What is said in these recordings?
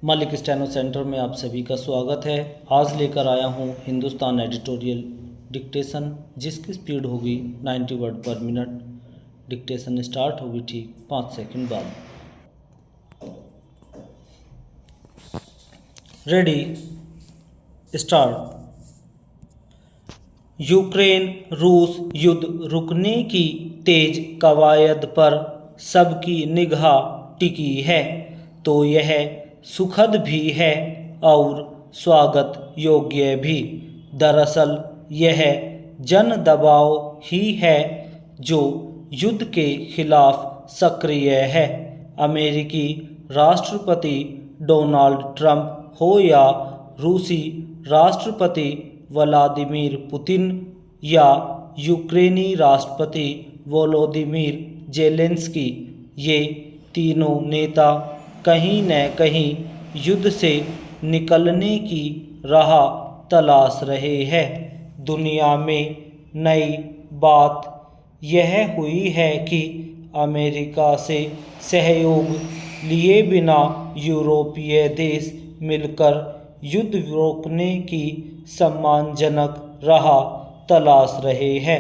Malik steno centre में आप सभी का स्वागत है। आज लेकर आया हूँ हिंदुस्तान एडिटोरियल डिक्टेशन, जिसकी स्पीड होगी 90 वर्ड पर मिनट। डिक्टेशन स्टार्ट होगी ठीक 5 सेकंड बाद। Ready, start. यूक्रेन रूस युद्ध रुकने की तेज कवायद पर सबकी निगाह टिकी है, तो यह सुखद भी है और स्वागत योग्य भी। दरअसल यह जन दबाव ही है जो युद्ध के खिलाफ सक्रिय है। अमेरिकी राष्ट्रपति डोनाल्ड ट्रंप हो या रूसी राष्ट्रपति व्लादिमीर पुतिन या यूक्रेनी राष्ट्रपति वोलोदिमीर जेलेंस्की, ये तीनों नेता कहीं न कहीं युद्ध से निकलने की राह तलाश रहे हैं। दुनिया में नई बात यह हुई है कि अमेरिका से सहयोग लिए बिना यूरोपीय देश मिलकर युद्ध रोकने की सम्मानजनक राह तलाश रहे हैं।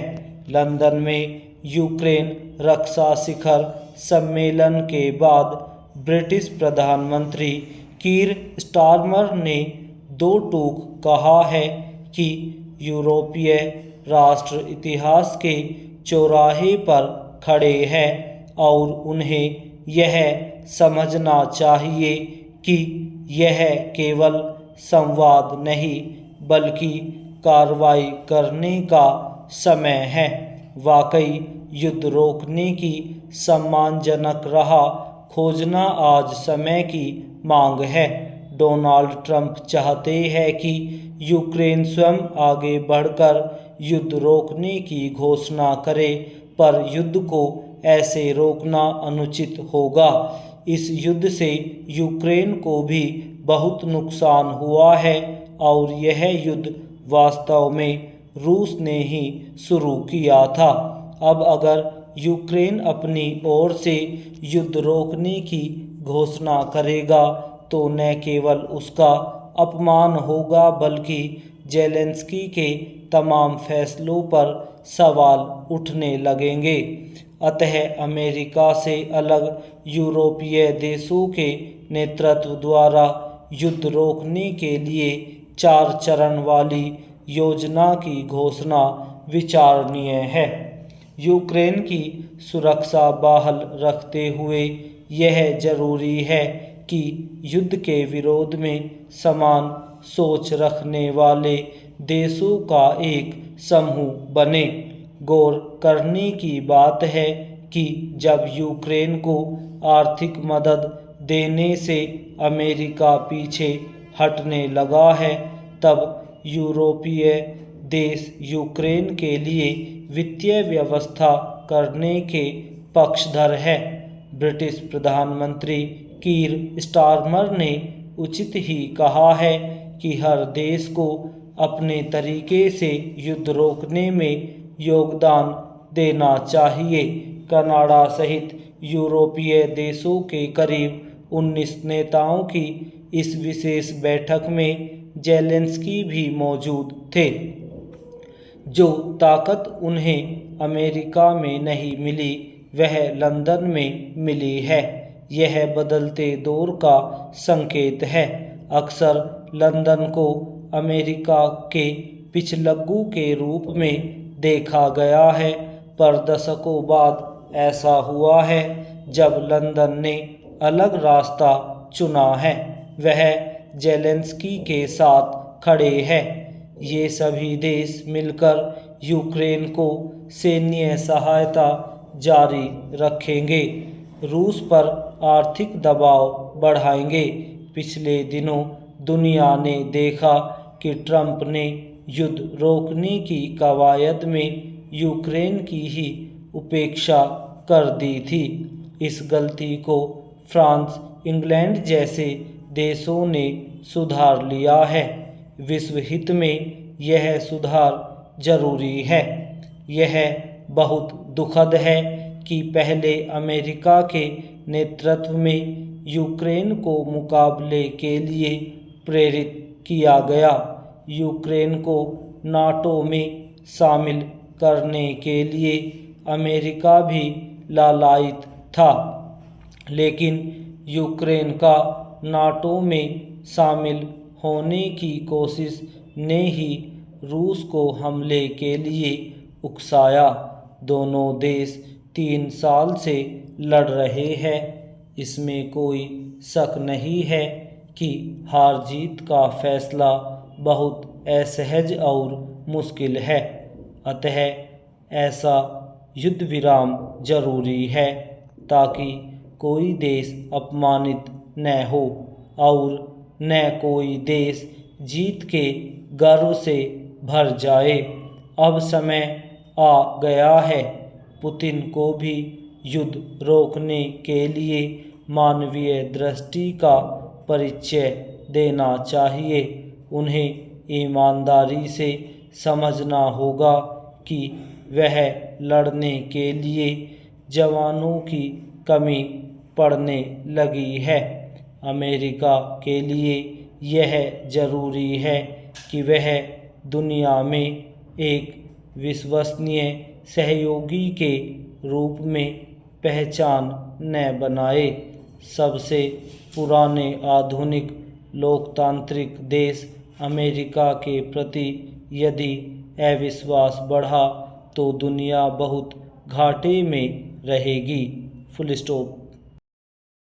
लंदन में यूक्रेन रक्षा शिखर सम्मेलन के बाद ब्रिटिश प्रधानमंत्री कीर स्टारमर ने दो टूक कहा है कि यूरोपीय राष्ट्र इतिहास के चौराहे पर खड़े हैं और उन्हें यह समझना चाहिए कि यह केवल संवाद नहीं बल्कि कार्रवाई करने का समय है। वाकई युद्ध रोकने की सम्मानजनक राह खोजना आज समय की मांग है। डोनाल्ड ट्रंप चाहते हैं कि यूक्रेन स्वयं आगे बढ़कर युद्ध रोकने की घोषणा करे, पर युद्ध को ऐसे रोकना अनुचित होगा। इस युद्ध से यूक्रेन को भी बहुत नुकसान हुआ है और यह युद्ध वास्तव में रूस ने ही शुरू किया था। अब अगर यूक्रेन अपनी ओर से युद्ध रोकने की घोषणा करेगा तो न केवल उसका अपमान होगा बल्कि जेलेंस्की के तमाम फैसलों पर सवाल उठने लगेंगे। अतः अमेरिका से अलग यूरोपीय देशों के नेतृत्व द्वारा युद्ध रोकने के लिए 4 चरण वाली योजना की घोषणा विचारणीय है। यूक्रेन की सुरक्षा बहाल रखते हुए यह जरूरी है कि युद्ध के विरोध में समान सोच रखने वाले देशों का एक समूह बने। गौर करने की बात है कि जब यूक्रेन को आर्थिक मदद देने से अमेरिका पीछे हटने लगा है, तब यूरोपीय देश यूक्रेन के लिए वित्तीय व्यवस्था करने के पक्षधर है। ब्रिटिश प्रधानमंत्री कीर स्टारमर ने उचित ही कहा है कि हर देश को अपने तरीके से युद्ध रोकने में योगदान देना चाहिए। कनाडा सहित यूरोपीय देशों के करीब 19 नेताओं की इस विशेष बैठक में जेलेंस्की भी मौजूद थे। जो ताकत उन्हें अमेरिका में नहीं मिली वह लंदन में मिली है। यह बदलते दौर का संकेत है। अक्सर लंदन को अमेरिका के पिछलग्गू के रूप में देखा गया है, पर दशकों बाद ऐसा हुआ है जब लंदन ने अलग रास्ता चुना है। वह जेलेंस्की के साथ खड़े हैं। ये सभी देश मिलकर यूक्रेन को सैन्य सहायता जारी रखेंगे, रूस पर आर्थिक दबाव बढ़ाएंगे। पिछले दिनों दुनिया ने देखा कि ट्रंप ने युद्ध रोकने की कवायद में यूक्रेन की ही उपेक्षा कर दी थी। इस गलती को फ्रांस, इंग्लैंड जैसे देशों ने सुधार लिया है। विश्व हित में यह सुधार जरूरी है। यह बहुत दुखद है कि पहले अमेरिका के नेतृत्व में यूक्रेन को मुकाबले के लिए प्रेरित किया गया। यूक्रेन को नाटो में शामिल करने के लिए अमेरिका भी लालायित था, लेकिन यूक्रेन का नाटो में शामिल होने की कोशिश ने ही रूस को हमले के लिए उकसाया। दोनों देश 3 साल से लड़ रहे हैं। इसमें कोई शक नहीं है कि हार जीत का फैसला बहुत असहज और मुश्किल है। अतः ऐसा युद्ध विराम जरूरी है ताकि कोई देश अपमानित न हो और न कोई देश जीत के गर्व से भर जाए। अब समय आ गया है पुतिन को भी युद्ध रोकने के लिए मानवीय दृष्टि का परिचय देना चाहिए। उन्हें ईमानदारी से समझना होगा कि वह लड़ने के लिए जवानों की कमी पड़ने लगी है। अमेरिका के लिए यह ज़रूरी है कि वह दुनिया में एक विश्वसनीय सहयोगी के रूप में पहचान न बनाए। सबसे पुराने आधुनिक लोकतांत्रिक देश अमेरिका के प्रति यदि अविश्वास बढ़ा तो दुनिया बहुत घाटे में रहेगी। Full stop.